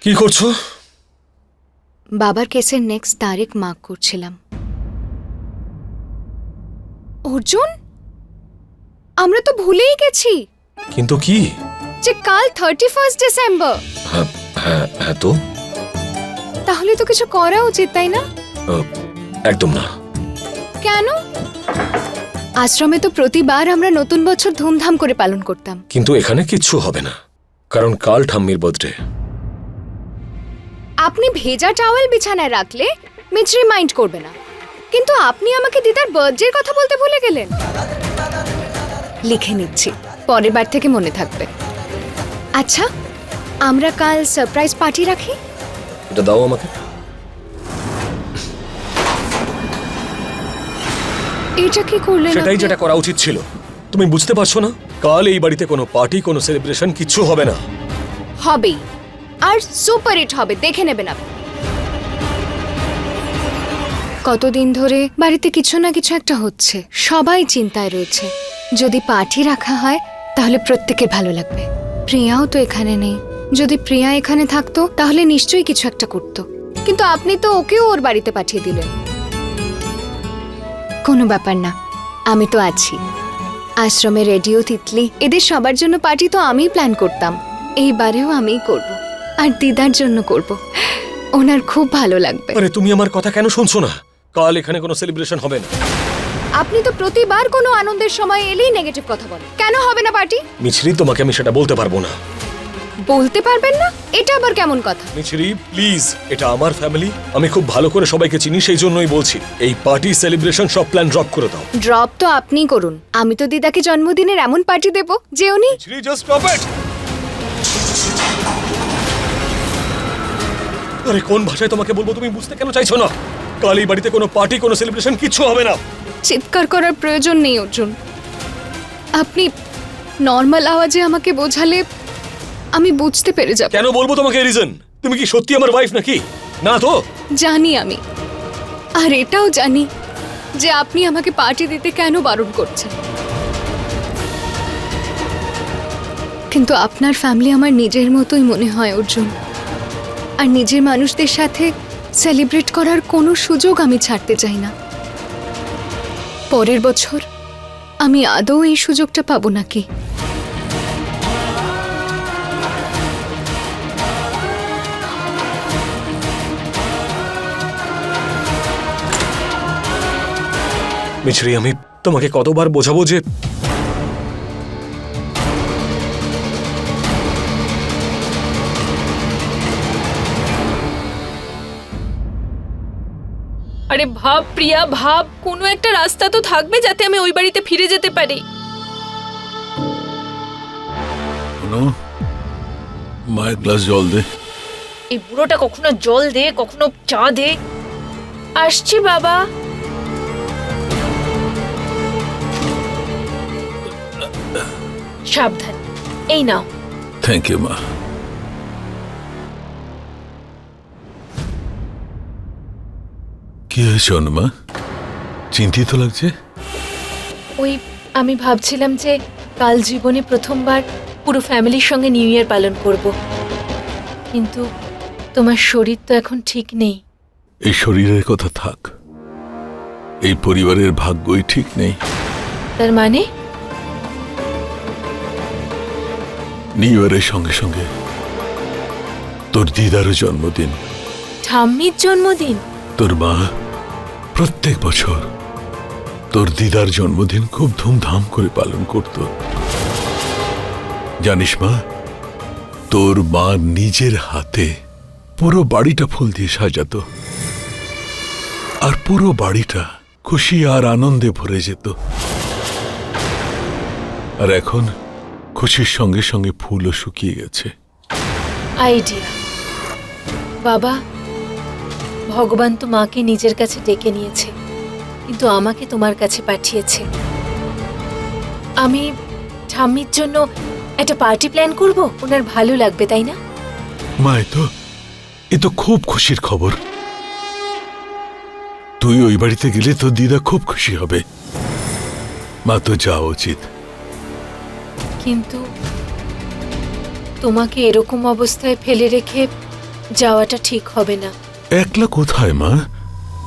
কি করছো? বাবার কেসের নেক্সট তারিখ মার্ক করছিলাম। অর্জুন, আমরা তো ভুলেই গেছি কিন্তু কি? যে কাল 31 ডিসেম্বর। হ্যাঁ হ্যাঁ হ্যাঁ, তো তাহলে তো কিছু করা উচিত, তাই না? একদম না। কেন? আশ্রমে তো প্রতিবার আমরা নতুন বছর ধুমধাম করে পালন করতাম। কিন্তু এখানে কিচ্ছু হবে না, কারণ কাল ঠাম্মির বার্থডে। আপনি ভেজা টাওয়েল বিছানায় রাখলে মিছরি মাইন্ড করবে না, কিন্তু আপনি আমাকে দিদার বার্থডের কথা বলতে ভুলে গেলেন। লিখে নিচ্ছি, পরের বার থেকে মনে থাকবে। আচ্ছা, আমরা কাল সারপ্রাইজ পার্টি রাখি। এটা দাও আমাকে। এটা কি করলেন? সেটাই যেটা করা উচিত ছিল। তুমি বুঝতে পারছো না? কাল এই বাড়িতে কোনো পার্টি, কোনো সেলিব্রেশন কিচ্ছু হবে না। হবেই, আর সুপার হিট হবে, দেখে নেবেন আপনি। কতদিন ধরে বাড়িতে কিছু না কিছু একটা হচ্ছে, সবাই চিন্তায় রয়েছে। যদি পার্টি রাখা হয় তাহলে প্রত্যেকের ভালো লাগবে। প্রিয়াও তো এখানে নেই, যদি প্রিয়া এখানে থাকতো তাহলে নিশ্চয়ই কিছু একটা করতো, কিন্তু আপনি তো ওকেও ওর বাড়িতে পাঠিয়ে দিলেন। কোনো ব্যাপার না, আমি তো আছি। আশ্রমে রেডিও, তিতলি, এদের সবার জন্য পার্টি তো আমিই প্ল্যান করতাম। এইবারেও আমিই করব, আর দিদার জন্য করব। ওনার খুব ভালো লাগবে। আরে তুমি আমার কথা কেন শুনছো না? কাল এখানে কোনো সেলিব্রেশন হবে না। আপনি তো প্রতিবার কোনো আনন্দের সময় এলেই নেগেটিভ কথা বলেন। কেন হবে না পার্টি? মিছরি, তোমাকে আমি সেটা বলতে পারবো না। বলতে পারবেন না? এটা আবার কেমন কথা? মিছরি প্লিজ, এটা আমার ফ্যামিলি, আমি খুব ভালো করে সবাইকে চিনি, সেই জন্যই বলছি এই পার্টি সেলিব্রেশন সব প্ল্যান ড্রপ করে দাও। ড্রপ তো আপনিই করুন। আমি তো দিদাকে জন্মদিনের এমন পার্টি দেব যে উনি... মিছরি, জাস্ট স্টপ ইট। আরে কোন ভাষায় তোমাকে বলবো, তুমি বুঝতে কেন চাইছো না? কাল এই বাড়িতে কোনো পার্টি, কোনো সেলিব্রেশন কিচ্ছু হবে না। চিৎকার করার প্রয়োজন নেই অর্জুন। আপনি নর্মাল আওয়াজে আমাকে বোঝালে আমি বুঝতে পেরে যাব। কেন বলবো তোমাকে রিজন? তুমি কি সত্যি আমার ওয়াইফ নাকি? না তো? জানি আমি, আর এটাও জানি যে আপনি আমাকে পার্টি দিতে কেন বারণ করছেন। কিন্তু আপনার ফ্যামিলি আমার নিজের মতোই মনে হয় অর্জুন, আর নিজের মানুষদের সাথে সেলিব্রেট করার কোনো সুযোগ আমি ছাড়তে চাই না। পরের বছর আমি আদৌ এই সুযোগটা পাবো নাকি? মিছরি, আমি তোমাকে কতবার বোঝাবো যে আরে ভাব প্রিয়া, ভাব, কোনো একটা রাস্তা তো থাকবে যাতে আমি ওই বাড়িতে ফিরে যেতে পারি। মায়ের গ্লাস জল দে। এই বুড়োটা কখনো জল দে, কখনো চা দে। আসছি বাবা। সাবধান, এই নাও। থ্যাংক ইউ মা। কি হয়েছে অনুমা? চিন্তিত লাগছে। ওই আমি ভাবছিলাম যে কাল জীবনে প্রথমবার পুরো ফ্যামিলির সঙ্গে নিউ ইয়ার পালন করব, কিন্তু তোমার শরীর তো এখন ঠিক নেই। এই শরীরের কথা থাক, এই পরিবারের ভাগ্যই ঠিক নেই। তার মানে? নিউ ইয়ারের সঙ্গে সঙ্গে তোর দিদারও জন্মদিন। ঠাম্মির জন্মদিন? তোর মা প্রত্যেক বছর তোর দিদার জন্মদিন খুব ধুমধাম করে পালন করত। জানিস মা, তোর মা নিজের হাতে পুরো বাড়িটা ফুল দিয়ে সাজাতো, আর পুরো বাড়িটা খুশি আর আনন্দে ভরে যেত। আর এখন খুশির সঙ্গে সঙ্গে ফুলও শুকিয়ে গেছে। আইডিয়া। বাবা, ভগবান তো মাকে নিজের কাছে ডেকে নিয়েছে, কিন্তু আমাকে তোমার কাছে পাঠিয়েছে। আমি ঠাম্মির জন্য একটা পার্টি প্ল্যান করব, ওনার ভালো লাগবে, তাই না? মা, এ তো খুব খুশির খবর। তুই ওই বাড়িতে গেলে তোর দিদা খুব খুশি হবে। মা, তো যাওয়া উচিত। কিন্তু তোমাকে এরকম অবস্থায় ফেলে রেখে যাওয়াটা ঠিক হবে না। একলা কোথায় মা?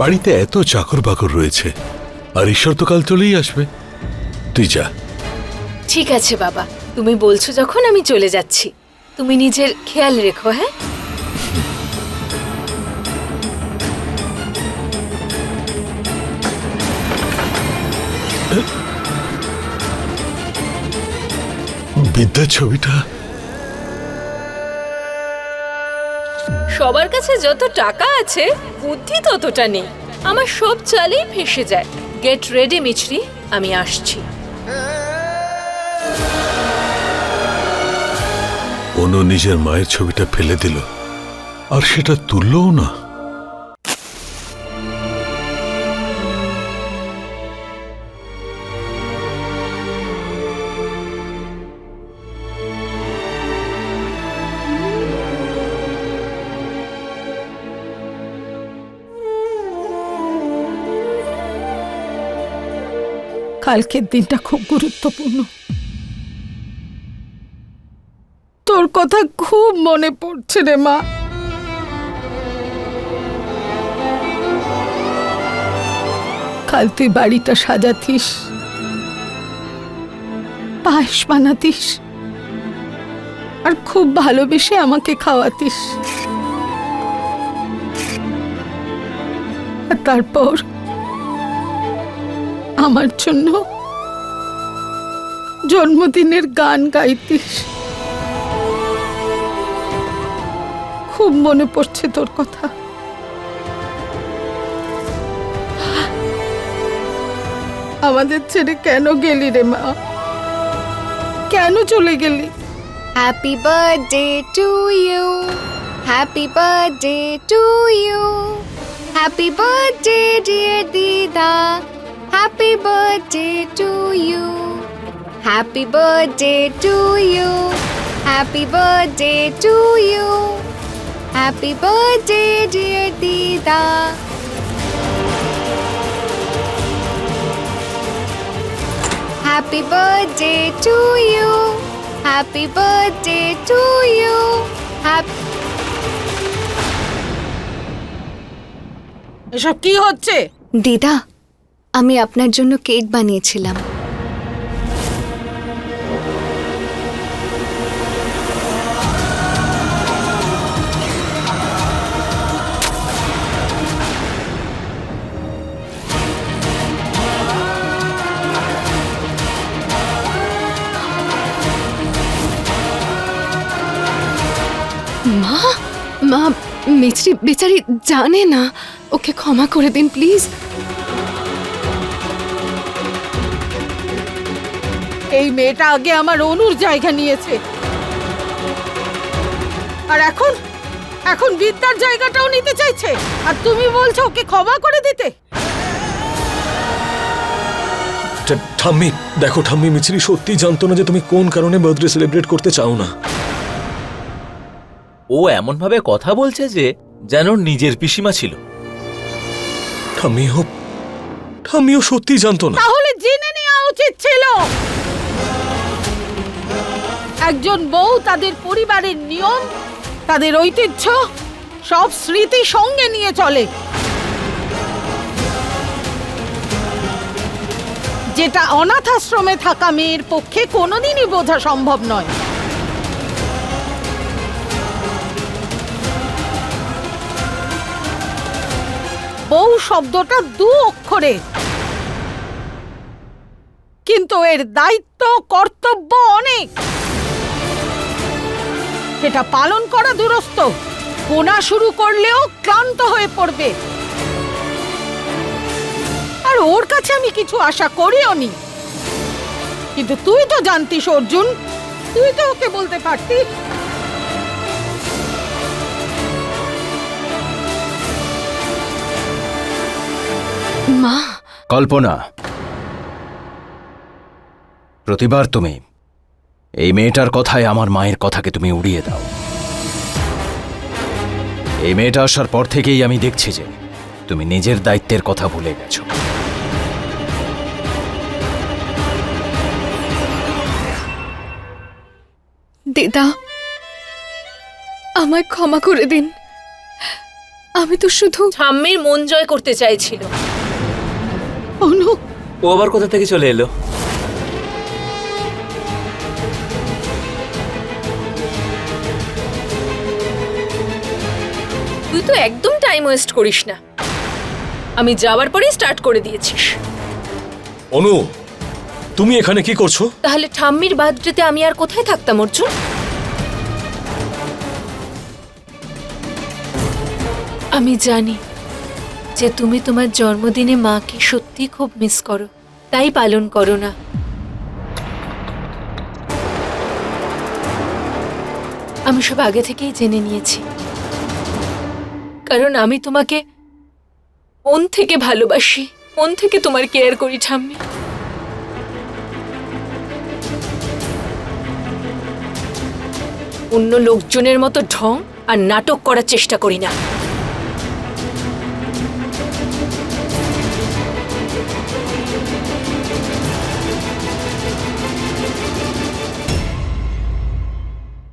বাড়িতে এত চাকর বাকর রয়েছে, আর ঈশ্বর তো কাল চলেই আসবে। তুই যা। ঠিক আছে বাবা, তুমি বলছো যখন আমি চলে যাচ্ছি। তুমি নিজের খেয়াল রেখো, হ্যাঁ? বিদ্যার ছবিটা সবার কাছে যত টাকা আছে বুদ্ধি ততটা নেই। আমার সব চালেই ফেসে যায়। গেট রেডি মিছরি, আমি আসছি। অনু নিজের মায়ের ছবিটা ফেলে দিল, আর সেটা তুললও না। কালকের দিনটা খুব গুরুত্বপূর্ণ। তোর কথা খুব মনে পড়ছে রে মা। কাল তুই বাড়িটা সাজাতিস, পায়েস বানাতিস, আর খুব ভালোবেসে আমাকে খাওয়াতিস। আর তারপর আমার জন্য জন্মদিনের গান গাইতিস। খুব মনে পড়ছে তোর কথা। আমাদের ছেড়ে কেন গেলি রে মা? কেন চলে গেলি? Happy birthday to you, happy birthday to you, happy birthday dear দিদা, happy birthday to you, happy birthday to you, happy birthday to you, happy birthday dear দিদা। Happy birthday to you. Happy birthday to you. এসব কি হচ্ছে? দিদা, আমি আপনার জন্য cake বানিয়েছিলাম। মা, মা, মিছরি বেচারি জানে না। ওকে ক্ষমা করে দিন প্লিজ। এই মেয়েটা আগে আমার অনুর জায়গা নিয়েছে, আর এখন এখন বিদ্যার জায়গাটাও নিতে চাইছে। আর তুমি বলছো ওকে ক্ষমা করে দিতে? ঠাম্মি দেখো, ঠাম্মি মিছরি সত্যি জানতো না যে তুমি কোন কারণে বার্থডে সেলিব্রেট করতে চাও না। ও এমন ভাবে কথা বলছে যে যেন ওর নিজের পিসিমা ছিল। ঠাম্মিও সত্যি জানতো না। তাহলে জেনে নেওয়া উচিত ছিল। একজন বউ তাদের পরিবারের নিয়ম, তাদের ঐতিহ্য, সব স্মৃতি সঙ্গে নিয়ে চলে, যেটা অনাথ আশ্রমে থাকা মেয়ের পক্ষে কোনোদিনই বোঝা সম্ভব নয়। বউ শব্দটা 2 অক্ষরে, কিন্তু এর দায়িত্ব কর্তব্য অনেক। সেটা পালন করা দুরস্ত। গোনা শুরু করলেও ক্লান্ত হয়ে পড়বে। আর ওর কাছে আমি কিছু আশা করিও নি। কিন্তু তুই তো জানতিস অর্জুন, তুই তো ওকে বলতে পারতিস। মা, কল্পনা, প্রতিবার তুমি এই মেয়েটার কথায় আমার মায়ের কথাকে তুমি উড়িয়ে দাও। এই মেয়েটা আসার পর থেকেই আমি দেখছি যে তুমি নিজের দায়িত্বের কথা ভুলে গেছো। দিদা আমায় ক্ষমা করে দিন। আমি তো শুধু ঠাম্মির মন জয় করতে চাইছিল। অনু, ও আবার কোথা থেকে চলে এলো? তুই তো একদম টাইম ওয়েস্ট করিস না, আমি যাওয়ার পরেই স্টার্ট করে দিয়েছিস। অনু, তুমি এখানে কি করছো? তাহলে ঠাম্মির বার্থডেতে আমি আর কোথায় থাকতাম অর্জুন? আমি জানি যে তুমি তোমার জন্মদিনে মাকে সত্যি খুব মিস করো, তাই পালন করো না। আমি সব আগে থেকেই জেনে নিয়েছি, কারণ আমি তোমাকে মন থেকে ভালোবাসি, মন থেকে তোমার কেয়ার করি ঠাম্মি। অন্য লোকজনের মতো ঢং আর নাটক করার চেষ্টা করি না।